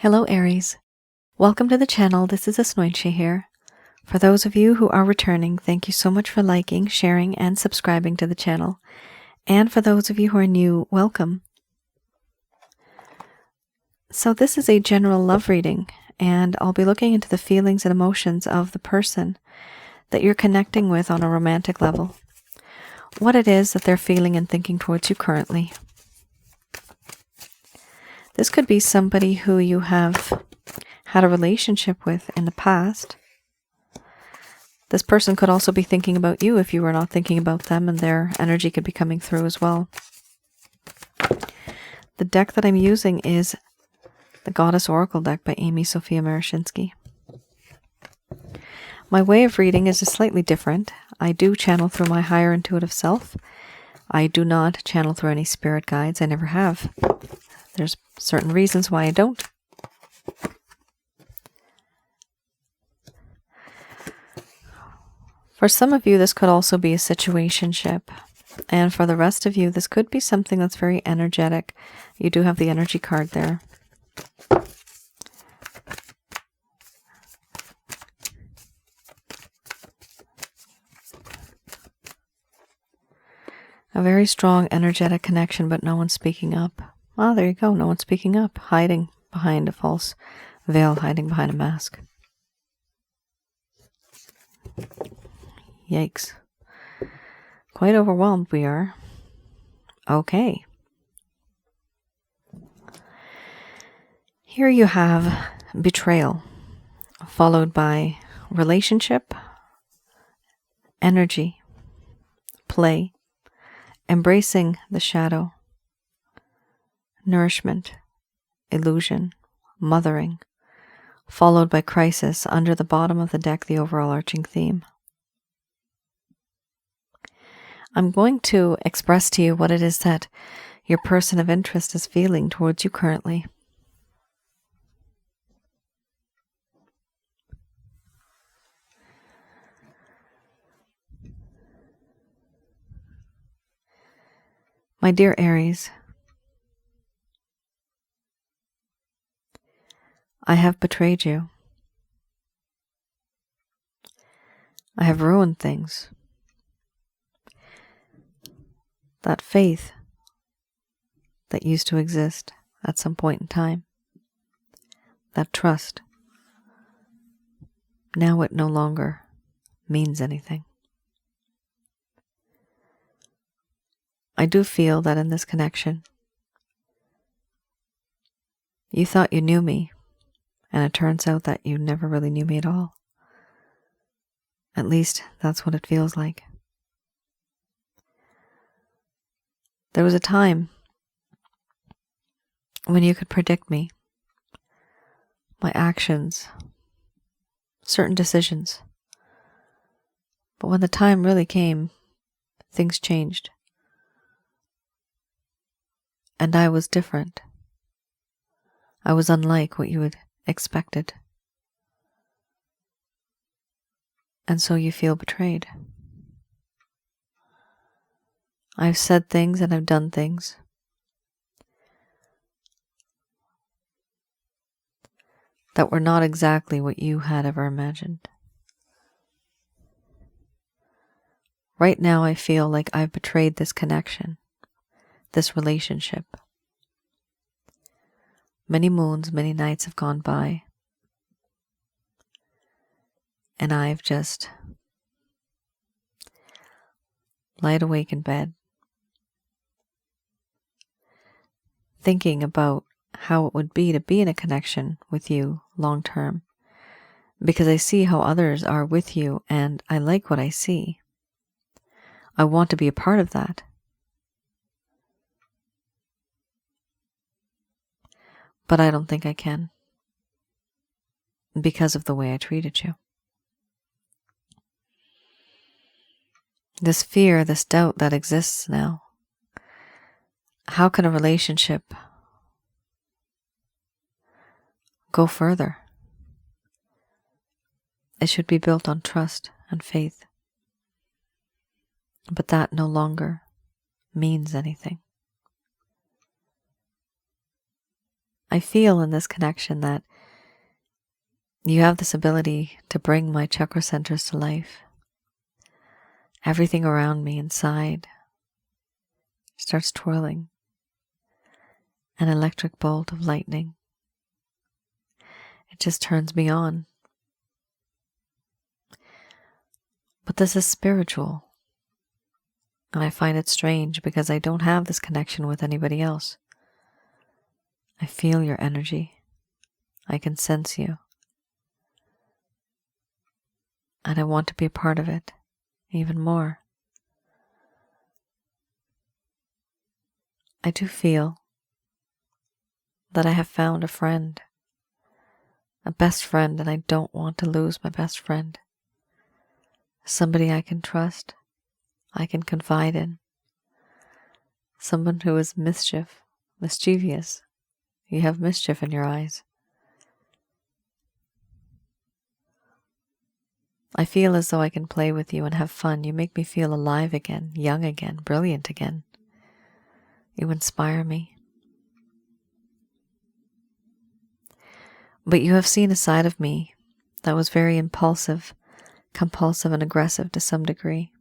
Hello Aries, welcome to the channel. This is Asnointia here. For those of you who are returning, thank you so much for liking, sharing, and subscribing to the channel. And for those of you who are new, welcome. So this is a general love reading, and I'll be looking into the feelings and emotions of the person that you're connecting with on a romantic level. What it is that they're feeling and thinking towards you currently. This could be somebody who you have had a relationship with in the past. This person could also be thinking about you if you were not thinking about them, and their energy could be coming through as well. The deck that I'm using is the Goddess Oracle deck by Amy Sophia Marashinsky. My way of reading is just slightly different. I do channel through my higher intuitive self. I do not channel through any spirit guides. I never have. There's certain reasons why I don't. For some of you, this could also be a situationship. And for the rest of you, this could be something that's very energetic. You do have the energy card there. A very strong energetic connection, but no one's speaking up. Ah, there you go. No one's speaking up. Hiding behind a false veil, hiding behind a mask. Yikes. Quite overwhelmed we are. Okay. Here you have betrayal, followed by relationship, energy, play, embracing the shadow, nourishment, illusion, mothering, followed by crisis under the bottom of the deck, the overall arching theme. I'm going to express to you what it is that your person of interest is feeling towards you currently. My dear Aries, I have betrayed you. I have ruined things. That faith that used to exist at some point in time, that trust, now it no longer means anything. I do feel that in this connection, you thought you knew me, and it turns out that you never really knew me at all. At least, that's what it feels like. There was a time when you could predict me, my actions, certain decisions. But when the time really came, things changed. And I was different. I was unlike what you had expected. And so you feel betrayed. I've said things and I've done things that were not exactly what you had ever imagined. Right now I feel like I've betrayed this connection, this relationship. Many moons, many nights have gone by, and I've just lied awake in bed, thinking about how it would be to be in a connection with you long term, because I see how others are with you and I like what I see. I want to be a part of that. But I don't think I can, because of the way I treated you. This fear, this doubt that exists now. How can a relationship go further? It should be built on trust and faith. But that no longer means anything. I feel in this connection that you have this ability to bring my chakra centers to life. Everything around me inside starts twirling. An electric bolt of lightning. It just turns me on. But this is spiritual. And I find it strange because I don't have this connection with anybody else. I feel your energy. I can sense you. And I want to be a part of it even more. I do feel that I have found a friend, a best friend, and I don't want to lose my best friend. Somebody I can trust, I can confide in. Someone who is mischievous. You have mischief in your eyes. I feel as though I can play with you and have fun. You make me feel alive again, young again, brilliant again. You inspire me. But you have seen a side of me that was very impulsive, compulsive, and aggressive to some degree.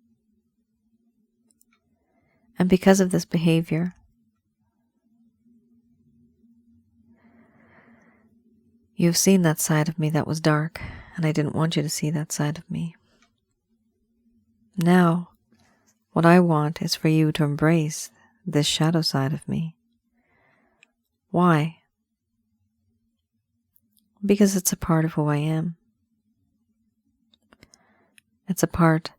And because of this behavior, you've seen that side of me that was dark, and I didn't want you to see that side of me. Now, what I want is for you to embrace this shadow side of me. Why? Because it's a part of who I am. It's a part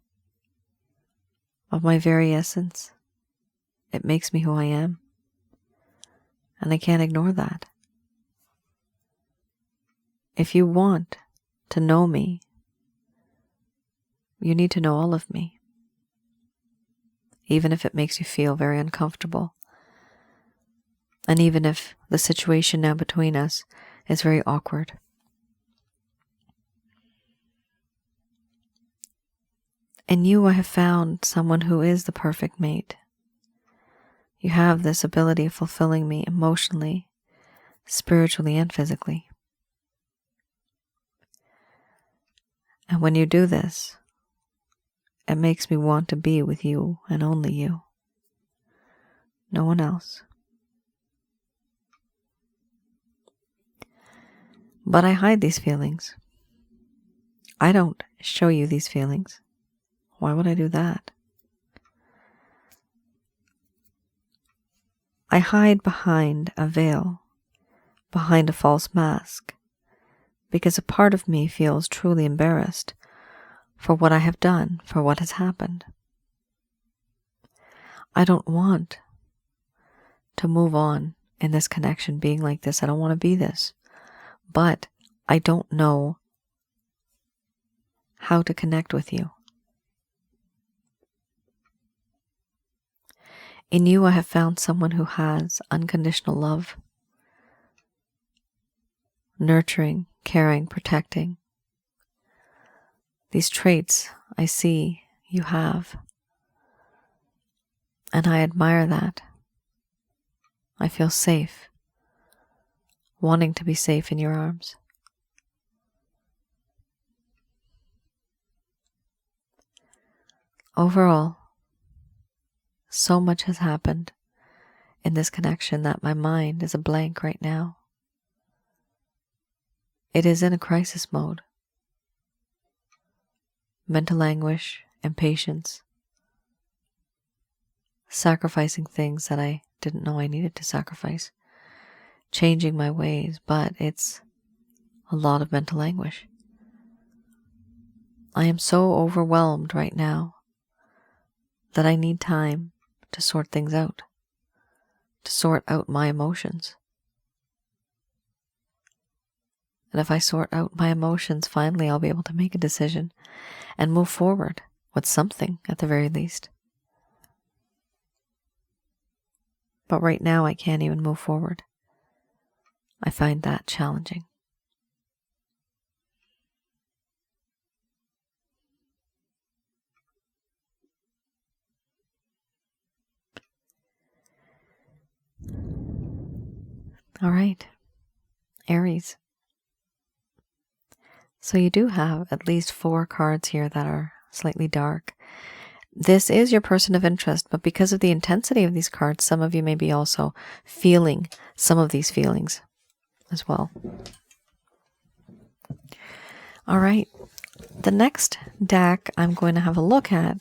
of my very essence. It makes me who I am. And I can't ignore that. If you want to know me, you need to know all of me. Even if it makes you feel very uncomfortable. And even if the situation now between us is very awkward. In you, I have found someone who is the perfect mate. You have this ability of fulfilling me emotionally, spiritually, and physically. And when you do this, it makes me want to be with you and only you. No one else. But I hide these feelings. I don't show you these feelings. Why would I do that? I hide behind a veil, behind a false mask, because a part of me feels truly embarrassed for what I have done, for what has happened. I don't want to move on in this connection being like this. I don't want to be this. But I don't know how to connect with you. In you, I have found someone who has unconditional love, nurturing, caring, protecting. These traits I see you have, and I admire that. I feel safe, wanting to be safe in your arms. Overall, so much has happened in this connection that my mind is a blank right now. It is in a crisis mode. Mental anguish, impatience, sacrificing things that I didn't know I needed to sacrifice, changing my ways, but it's a lot of mental anguish. I am so overwhelmed right now that I need time to sort things out, to sort out my emotions. And if I sort out my emotions, finally I'll be able to make a decision and move forward with something at the very least. But right now I can't even move forward. I find that challenging. All right. Aries. So you do have at least 4 cards here that are slightly dark. This is your person of interest, but because of the intensity of these cards, some of you may be also feeling some of these feelings as well. All right. The next deck I'm going to have a look at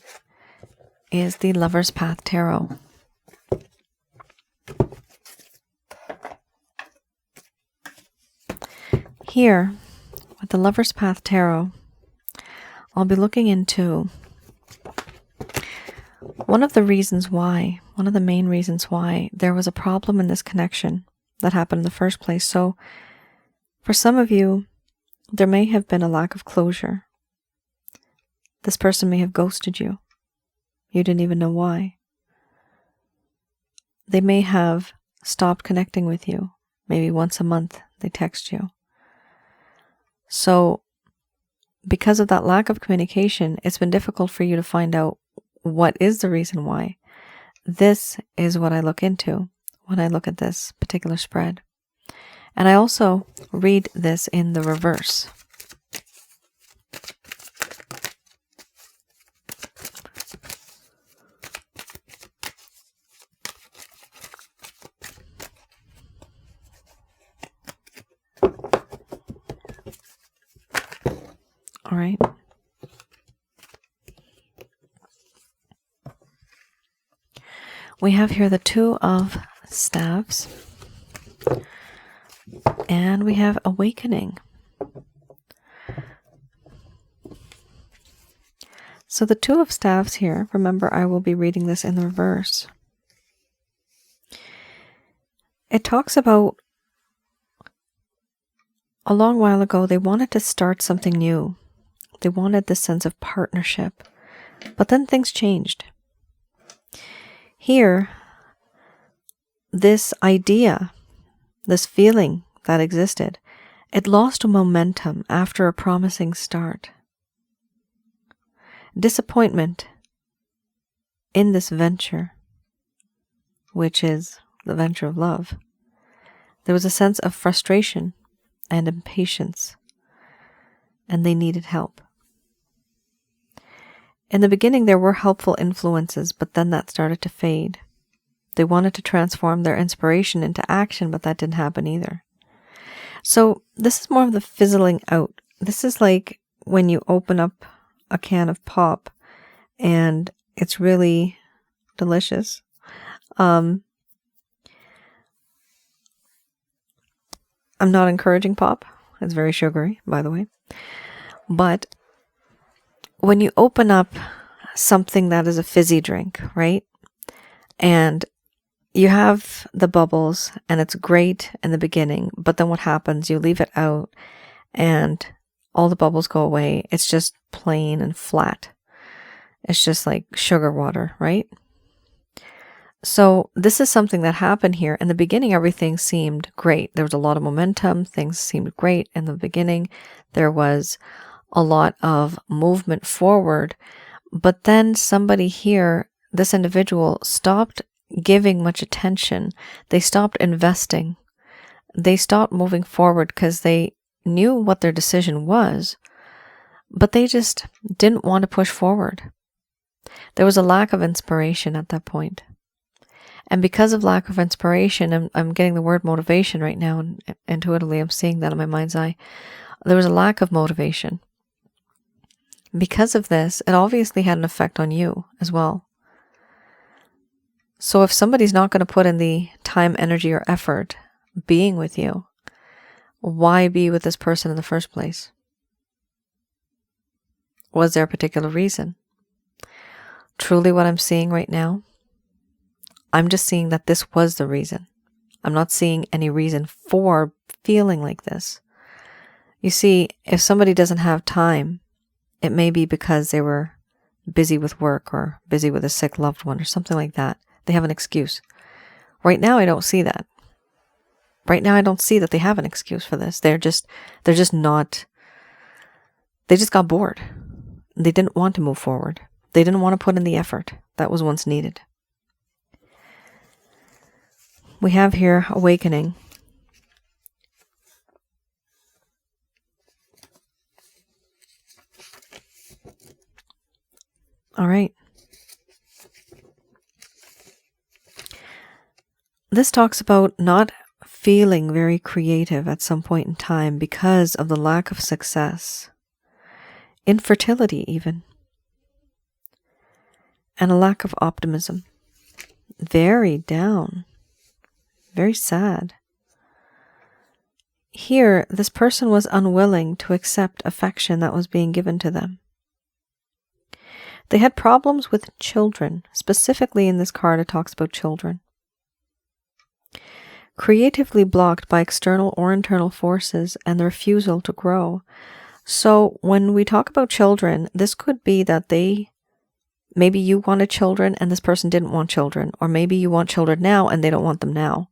is the Lover's Path Tarot. Here, with the Lover's Path Tarot, I'll be looking into one of the main reasons why there was a problem in this connection that happened in the first place. So, for some of you, there may have been a lack of closure. This person may have ghosted you. You didn't even know why. They may have stopped connecting with you. Maybe once a month they text you. So, because of that lack of communication, it's been difficult for you to find out what is the reason why. This is what I look into when I look at this particular spread. And I also read this in the reverse. All right. We have here the Two of Staves. And we have Awakening. So the Two of Staves here, remember I will be reading this in the reverse. It talks about a long while ago they wanted to start something new. They wanted this sense of partnership. But then things changed. Here, this idea, this feeling that existed, it lost momentum after a promising start. Disappointment in this venture, which is the venture of love. There was a sense of frustration and impatience, and they needed help. In the beginning, there were helpful influences, but then that started to fade. They wanted to transform their inspiration into action, but that didn't happen either. So this is more of the fizzling out. This is like when you open up a can of pop and it's really delicious. I'm not encouraging pop. It's very sugary, by the way. But when you open up something that is a fizzy drink, right? And you have the bubbles and it's great in the beginning, but then what happens? You leave it out and all the bubbles go away. It's just plain and flat. It's just like sugar water, right? So this is something that happened here. In the beginning, everything seemed great. There was a lot of momentum. Things seemed great in the beginning. There was a lot of movement forward. But then somebody here, this individual, stopped giving much attention. They stopped investing. They stopped moving forward because they knew what their decision was, but they just didn't want to push forward. There was a lack of inspiration at that point. And because of lack of inspiration, I'm getting the word motivation right now, and intuitively I'm seeing that in my mind's eye. There was a lack of motivation. Because of this, it obviously had an effect on you as well. So if somebody's not going to put in the time, energy, or effort being with you, why be with this person in the first place? Was there a particular reason? Truly what I'm seeing right now, I'm just seeing that this was the reason. I'm not seeing any reason for feeling like this. You see, if somebody doesn't have time, it may be because they were busy with work or busy with a sick loved one or something like that. They have an excuse. Right now, I don't see that. Right now, I don't see that they have an excuse for this. They're just not, they just got bored. They didn't want to move forward. They didn't want to put in the effort that was once needed. We have here Awakening. All right. This talks about not feeling very creative at some point in time because of the lack of success, infertility even, and a lack of optimism. Very down, very sad. Here, this person was unwilling to accept affection that was being given to them. They had problems with children. Specifically in this card, it talks about children. Creatively blocked by external or internal forces and the refusal to grow. So when we talk about children, this could be that maybe you wanted children and this person didn't want children. Or maybe you want children now and they don't want them now.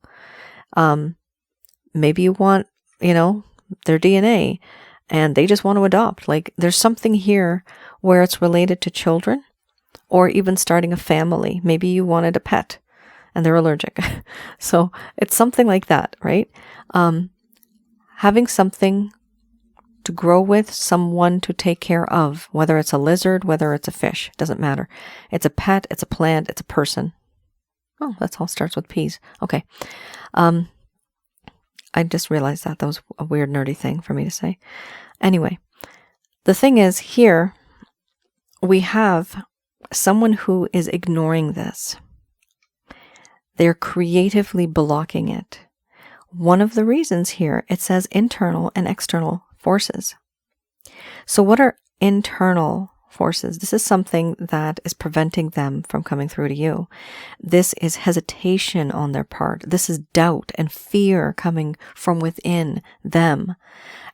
Maybe you want, their DNA and they just want to adopt. Like there's something here where it's related to children or even starting a family. Maybe you wanted a pet and they're allergic. So it's something like that, right? Having something to grow with, someone to take care of, whether it's a lizard, whether it's a fish, doesn't matter. It's a pet, it's a plant, it's a person. Oh, that's all starts with P's. Okay. I just realized that was a weird nerdy thing for me to say. Anyway, the thing is here we have someone who is ignoring this. They're creatively blocking it. One of the reasons here, it says internal and external forces. So what are internal forces? This is something that is preventing them from coming through to you. This is hesitation on their part. This is doubt and fear coming from within them.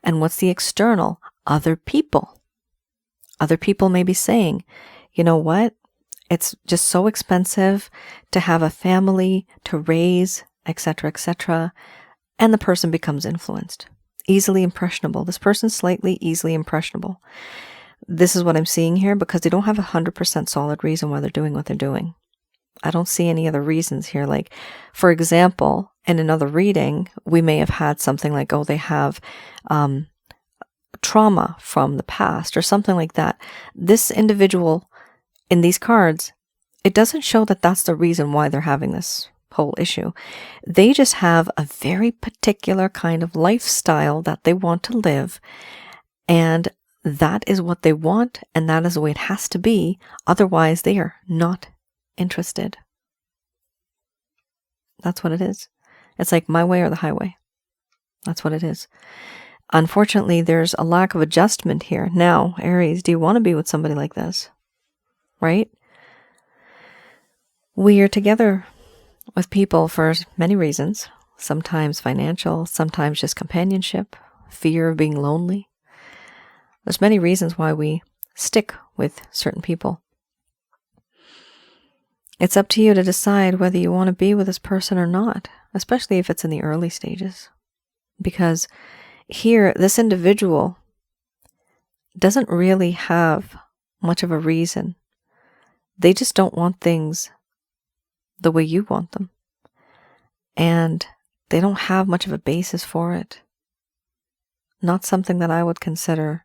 And what's the external? Other people. Other people may be saying, you know what? It's just so expensive to have a family, to raise, etc., etc. And the person becomes influenced. Easily impressionable. This person's slightly easily impressionable. This is what I'm seeing here because they don't have 100% solid reason why they're doing what they're doing. I don't see any other reasons here. Like, for example, in another reading, we may have had something like, oh, they have trauma from the past or something like that. This individual in these cards, it doesn't show that that's the reason why they're having this whole issue. They just have a very particular kind of lifestyle that they want to live, and that is what they want, and that is the way it has to be. Otherwise, they are not interested. That's what it is. It's like my way or the highway. That's what it is. Unfortunately, there's a lack of adjustment here. Now, Aries, do you want to be with somebody like this? Right? We are together with people for many reasons. Sometimes financial, sometimes just companionship, fear of being lonely. There's many reasons why we stick with certain people. It's up to you to decide whether you want to be with this person or not, especially if it's in the early stages. Because here, this individual doesn't really have much of a reason. They just don't want things the way you want them. And they don't have much of a basis for it. Not something that I would consider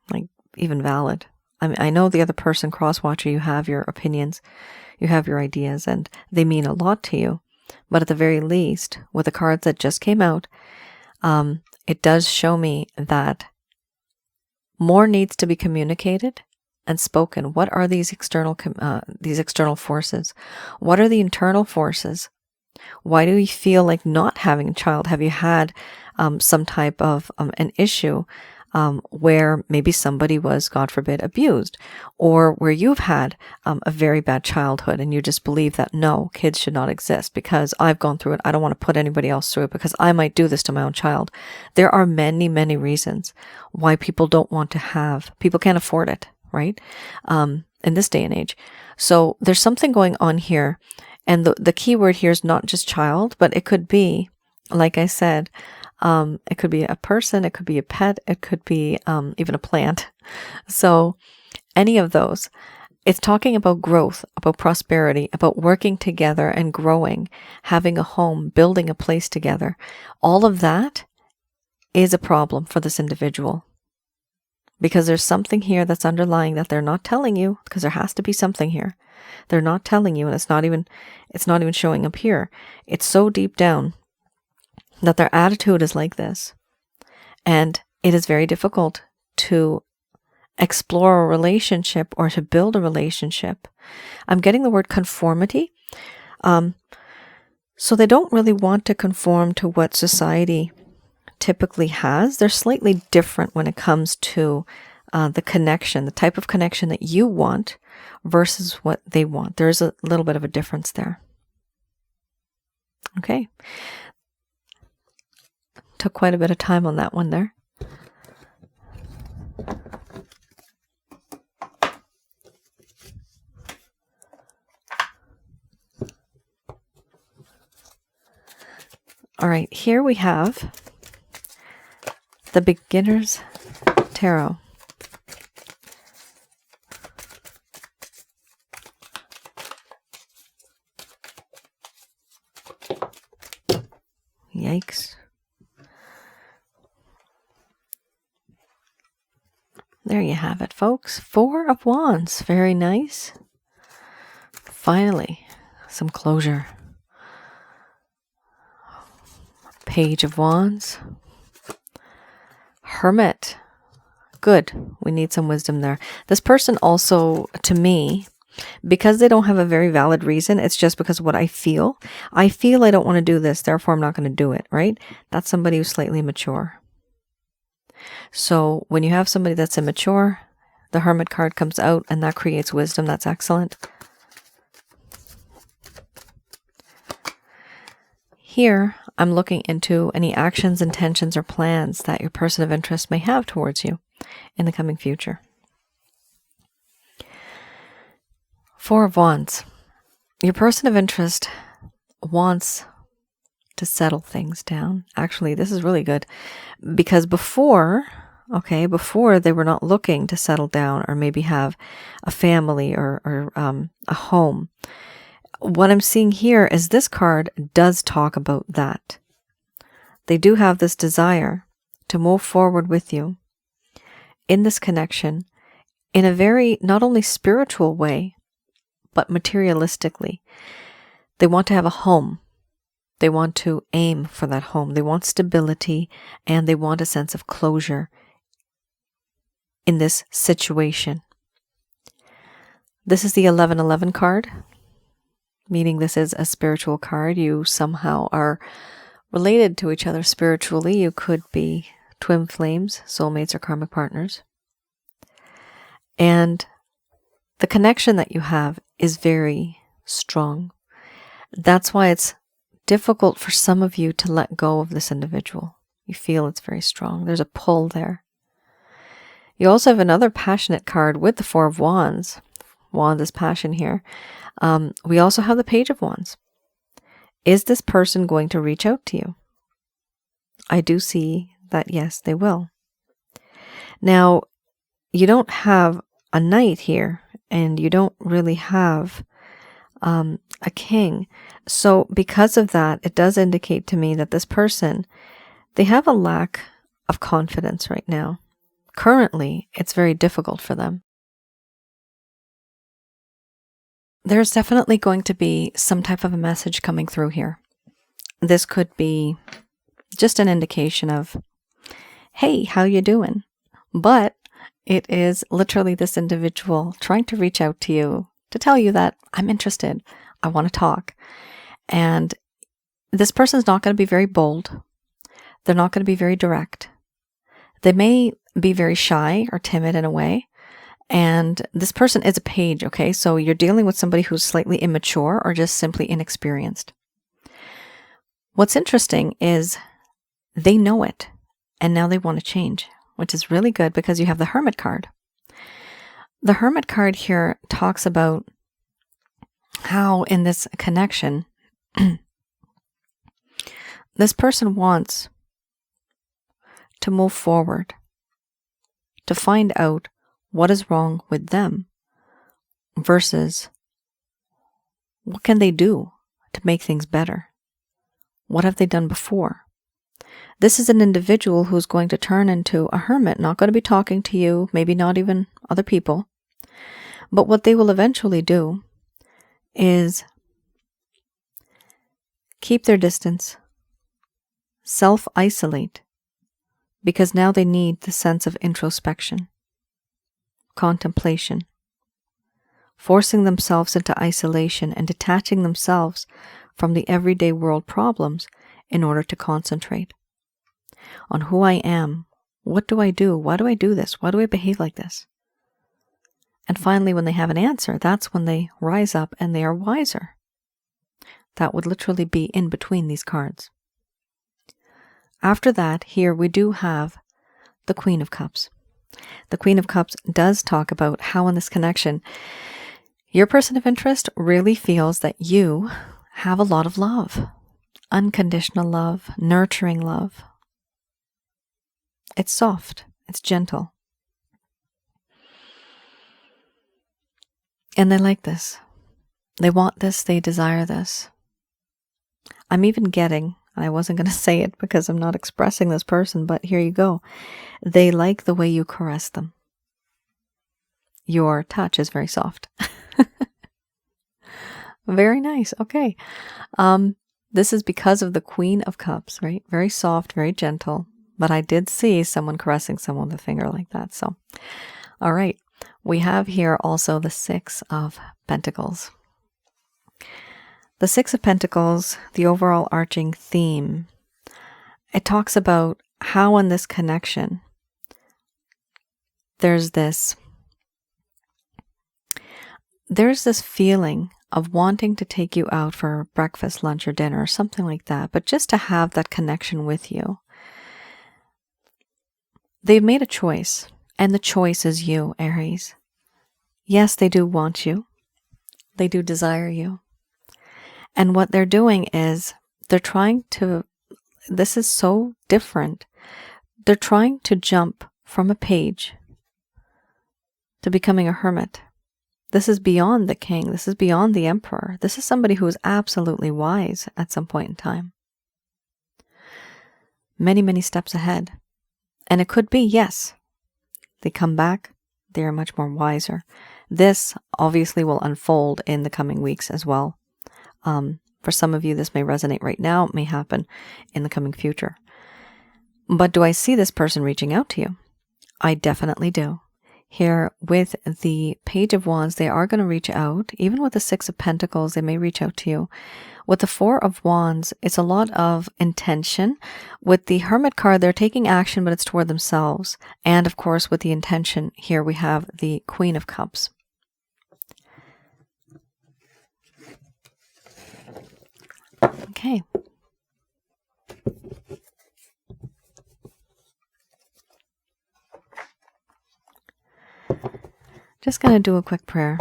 like even valid. I mean, I know the other person, cross-watcher, you have your opinions, you have your ideas, and they mean a lot to you. But at the very least, with the cards that just came out, it does show me that more needs to be communicated and spoken. What are these external forces? What are the internal forces? Why do you feel like not having a child? Have you had some type of an issue where maybe somebody was, God forbid, abused, or where you've had a very bad childhood and you just believe that no, kids should not exist because I've gone through it. I don't want to put anybody else through it because I might do this to my own child. There are many, many reasons why people don't want to have, people can't afford it, right? In this day and age. So there's something going on here. And the key word here is not just child, but it could be, like I said, it could be a person, it could be a pet, it could be even a plant. So any of those, it's talking about growth, about prosperity, about working together and growing, having a home, building a place together. All of that is a problem for this individual. because there's something here that's underlying that they're not telling you, because there has to be something here. They're not telling you, and it's not even showing up here. It's so deep down that their attitude is like this. And it is very difficult to explore a relationship or to build a relationship. I'm getting the word conformity. So they don't really want to conform to what society typically has. They're slightly different when it comes to the connection, the type of connection that you want versus what they want. There's a little bit of a difference there. Okay. Took quite a bit of time on that one there. All right, here we have the Beginner's Tarot. Yikes. There you have it, folks. 4 of Wands. Very nice. Finally, some closure. Page of Wands. Hermit. Good. We need some wisdom there. This person also, to me, because they don't have a very valid reason, it's just because of what I feel. I feel I don't want to do this, therefore I'm not going to do it, right? That's somebody who's slightly immature. So when you have somebody that's immature, the Hermit card comes out and that creates wisdom. That's excellent. Here, I'm looking into any actions, intentions, or plans that your person of interest may have towards you in the coming future. 4 of Wands. Your person of interest wants to settle things down. Actually, this is really good because before they were not looking to settle down or maybe have a family or a home. What I'm seeing here is this card does talk about that. They do have this desire to move forward with you in this connection in a very not only spiritual way, but materialistically. They want to have a home. They want to aim for that home. They want stability and they want a sense of closure in this situation. This is the 1111 card, meaning this is a spiritual card. You somehow are related to each other spiritually. You could be twin flames, soulmates, or karmic partners. And the connection that you have is very strong. That's why it's difficult for some of you to let go of this individual. You feel it's very strong. There's a pull there. You also have another passionate card with the 4 of Wands. Wands is passion here. We also have the Page of Wands. Is this person going to reach out to you? I do see that, yes, they will. Now, you don't have a Knight here, and you don't really have a King. So because of that, it does indicate to me that this person, they have a lack of confidence right now. Currently, it's very difficult for them. There's definitely going to be some type of a message coming through here. This could be just an indication of, hey, how you doing? But it is literally this individual trying to reach out to you to tell you that I'm interested. I want to talk. And this person's not going to be very bold. They're not going to be very direct. They may be very shy or timid in a way. And this person is a page, okay? So you're dealing with somebody who's slightly immature or just simply inexperienced. What's interesting is they know it, and now they want to change, which is really good because you have the Hermit card. The Hermit card here talks about how in this connection, this person wants to move forward, to find out what is wrong with them versus what can they do to make things better? What have they done before? This is an individual who's going to turn into a hermit, not going to be talking to you, maybe not even other people. But what they will eventually do is keep their distance, self-isolate, because now they need the sense of introspection, contemplation, forcing themselves into isolation and detaching themselves from the everyday world problems in order to concentrate on who I am. What do I do? Why do I do this? Why do I behave like this? And finally, when they have an answer, that's when they rise up and they are wiser. That would literally be in between these cards. After that, here we do have the Queen of Cups. The Queen of Cups does talk about how in this connection, your person of interest really feels that you have a lot of love, unconditional love, nurturing love. It's soft, it's gentle. And they like this. They want this, they desire this. I'm even getting, I wasn't going to say it because I'm not expressing this person, but here you go. They like the way you caress them. Your touch is very soft. Very nice. Okay. This is because of the Queen of Cups, right? Very soft, very gentle. But I did see someone caressing someone with a finger like that. So, all right. We have here also the Six of Pentacles. The Six of Pentacles, the overall arching theme, it talks about how in this connection, there's this feeling of wanting to take you out for breakfast, lunch, or dinner, or something like that, but just to have that connection with you. They've made a choice, and the choice is you, Aries. Yes, they do want you. They do desire you. And what they're doing is they're trying to, this is so different. They're trying to jump from a page to becoming a hermit. This is beyond the king. This is beyond the emperor. This is somebody who is absolutely wise at some point in time. Many, many steps ahead. And it could be, yes, they come back. They are much more wiser. This obviously will unfold in the coming weeks as well. For some of you, this may resonate right now. It may happen in the coming future. But do I see this person reaching out to you? I definitely do. Here with the Page of Wands, they are going to reach out. Even with the Six of Pentacles, they may reach out to you. With the Four of Wands, it's a lot of intention. With the Hermit card, they're taking action, but it's toward themselves. And of course, with the intention, here we have the Queen of Cups. Okay. Just going to do a quick prayer.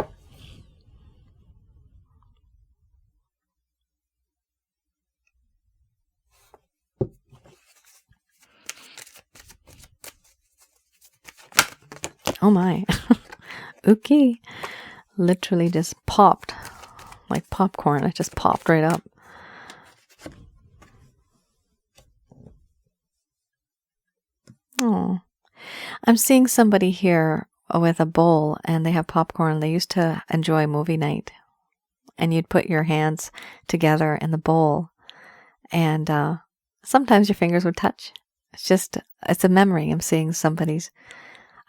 Oh my. Okay. Literally just popped like popcorn. It just popped right up. Oh, I'm seeing somebody here with a bowl and they have popcorn. They used to enjoy movie night and you'd put your hands together in the bowl and sometimes your fingers would touch. It's a memory. I'm seeing somebody's,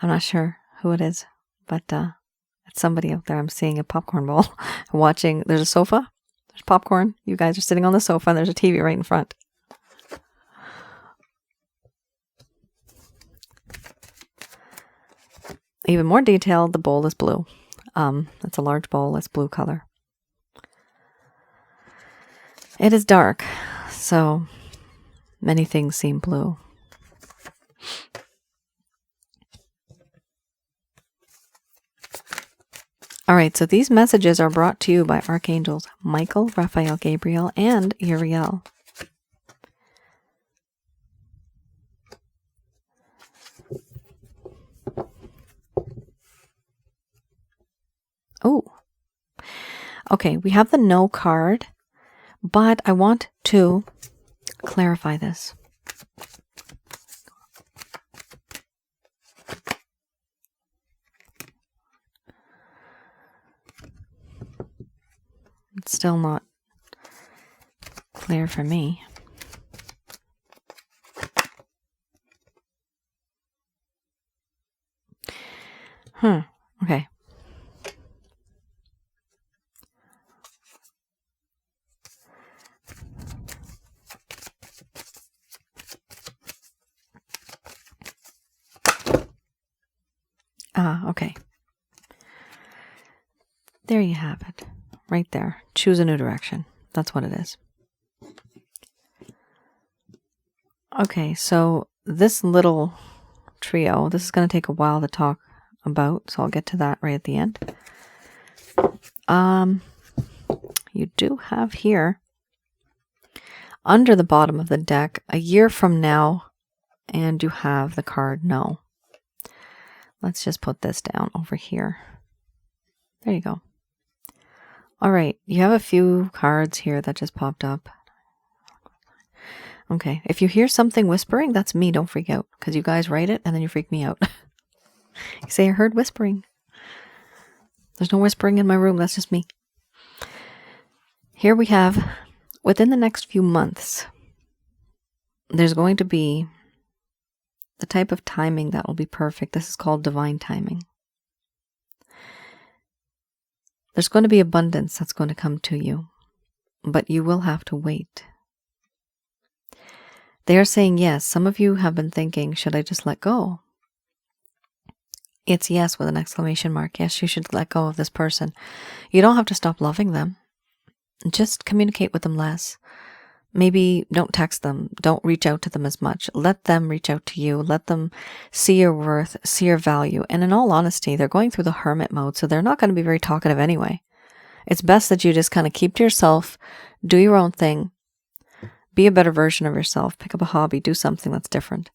I'm not sure who it is, but it's somebody out there. I'm seeing a popcorn bowl watching. There's a sofa, there's popcorn. You guys are sitting on the sofa and there's a TV right in front. Even more detailed, the bowl is blue. It's a large bowl. It's blue color. It is dark, so many things seem blue. All right, so these messages are brought to you by Archangels Michael, Raphael, Gabriel, and Uriel. Oh, okay, we have the No card, but I want to clarify this. It's still not clear for me. Okay. Okay. There you have it. Right there. Choose a new direction. That's what it is. Okay, so this little trio, this is going to take a while to talk about, so I'll get to that right at the end. You do have here, under the bottom of the deck, a year from now, and you have the card No. Let's just put this down over here. There you go. All right, you have a few cards here that just popped up. Okay, if you hear something whispering, that's me. Don't freak out, because you guys write it and then you freak me out. You say, I heard whispering. There's no whispering in my room. That's just me. Here we have, within the next few months, there's going to be the type of timing that will be perfect. This is called divine timing. There's going to be abundance that's going to come to you, but you will have to wait. They are saying yes. Some of you have been thinking, should I just let go? It's yes with an exclamation mark. Yes, you should let go of this person. You don't have to stop loving them. Just communicate with them less. Maybe don't text them. Don't reach out to them as much. Let them reach out to you. Let them see your worth, see your value. And in all honesty, they're going through the hermit mode, so they're not going to be very talkative anyway. It's best that you just kind of keep to yourself, do your own thing, be a better version of yourself, pick up a hobby, do something that's different.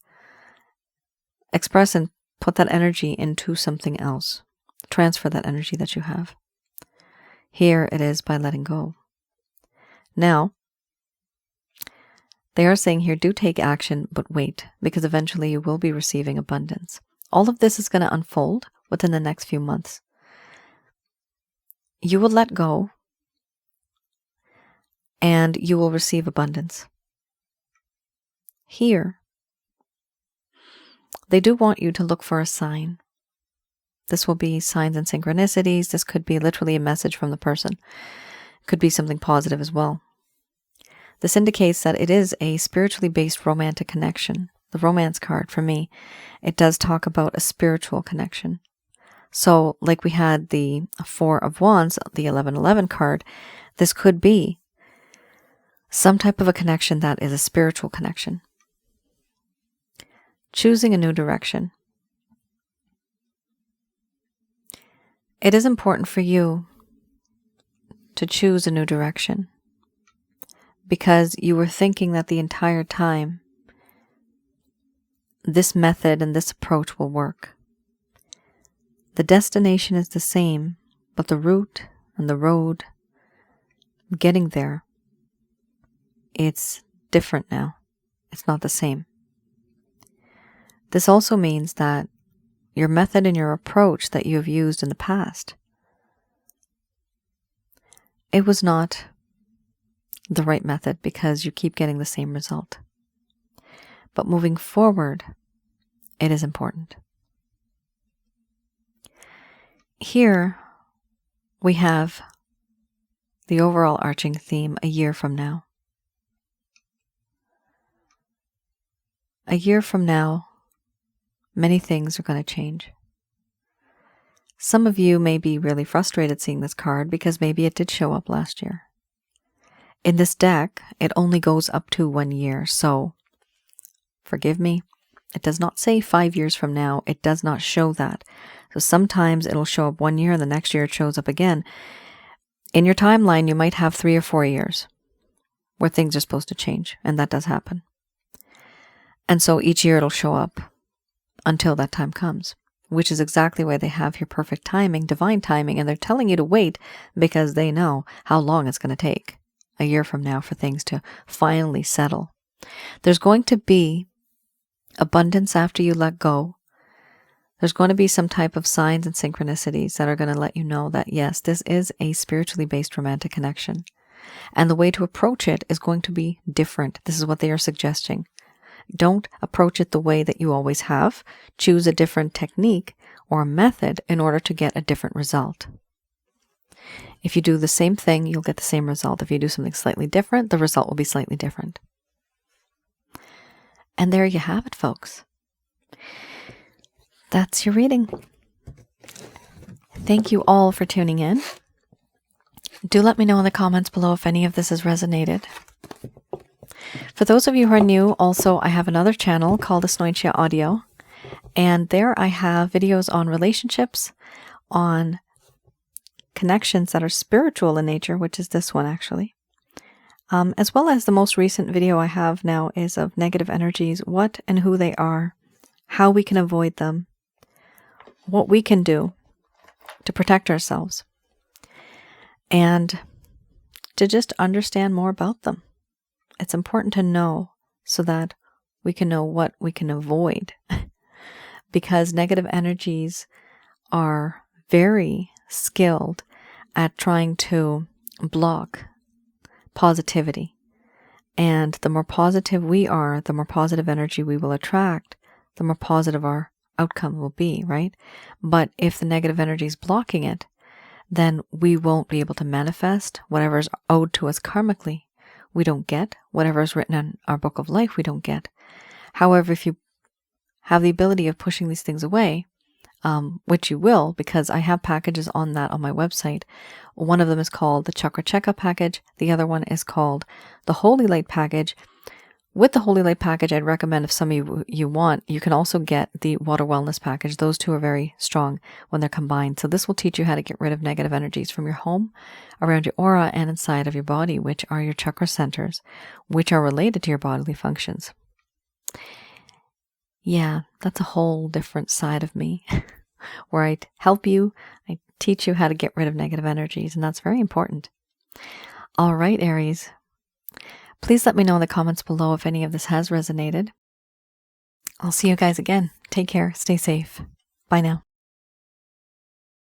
Express and put that energy into something else. Transfer that energy that you have. Here it is by letting go. Now, they are saying here, do take action, but wait, because eventually you will be receiving abundance. All of this is going to unfold within the next few months. You will let go, and you will receive abundance. Here, they do want you to look for a sign. This will be signs and synchronicities. This could be literally a message from the person. It could be something positive as well. This indicates that it is a spiritually based romantic connection. The romance card for me, it does talk about a spiritual connection. So like we had the Four of Wands, the 1111 card, this could be some type of a connection that is a spiritual connection. Choosing a new direction. It is important for you to choose a new direction, because you were thinking that the entire time this method and this approach will work. The destination is the same, but the route and the road getting there, it's different now. It's not the same. This also means that your method and your approach that you have used in the past, it was not the right method because you keep getting the same result. But moving forward, it is important. Here we have the overall arching theme, a year from now. A year from now, many things are going to change. Some of you may be really frustrated seeing this card because maybe it did show up last year. In this deck, it only goes up to 1 year, so forgive me. It does not say 5 years from now. It does not show that. So sometimes it'll show up 1 year and the next year it shows up again. In your timeline, you might have 3 or 4 years where things are supposed to change, and that does happen. And so each year it'll show up until that time comes, which is exactly why they have here perfect timing, divine timing, and they're telling you to wait because they know how long it's going to take a year from now for things to finally settle. There's going to be abundance after you let go. There's going to be some type of signs and synchronicities that are going to let you know that, yes, this is a spiritually based romantic connection. And the way to approach it is going to be different. This is what they are suggesting. Don't approach it the way that you always have. Choose a different technique or method in order to get a different result. If you do the same thing, you'll get the same result. If you do something slightly different, the result will be slightly different. And there you have it, folks. That's your reading. Thank you all for tuning in. Do let me know in the comments below if any of this has resonated. For those of you who are new, also I have another channel called Asnointia Audio. And there I have videos on relationships, on connections that are spiritual in nature, which is this one actually. As well as the most recent video I have now is of negative energies, what and who they are, how we can avoid them, what we can do to protect ourselves, and to just understand more about them. It's important to know so that we can know what we can avoid, because negative energies are very skilled at trying to block positivity. And the more positive we are, the more positive energy we will attract, the more positive our outcome will be, right? But if the negative energy is blocking it, then we won't be able to manifest whatever is owed to us karmically. We don't get whatever is written in our book of life. We don't get. However, if you have the ability of pushing these things away, which you will, because I have packages on that on my website. One of them is called the Chakra Checkup package. The other one is called the Holy Light package. With the Holy Light package, I'd recommend, if some of you want, you can also get the Water Wellness package. Those two are very strong when they're combined. So this will teach you how to get rid of negative energies from your home, around your aura, and inside of your body, which are your chakra centers, which are related to your bodily functions. Yeah, that's a whole different side of me where I help you, I teach you how to get rid of negative energies, and that's very important. All right, Aries. Please let me know in the comments below if any of this has resonated. I'll see you guys again. Take care. Stay safe. Bye now.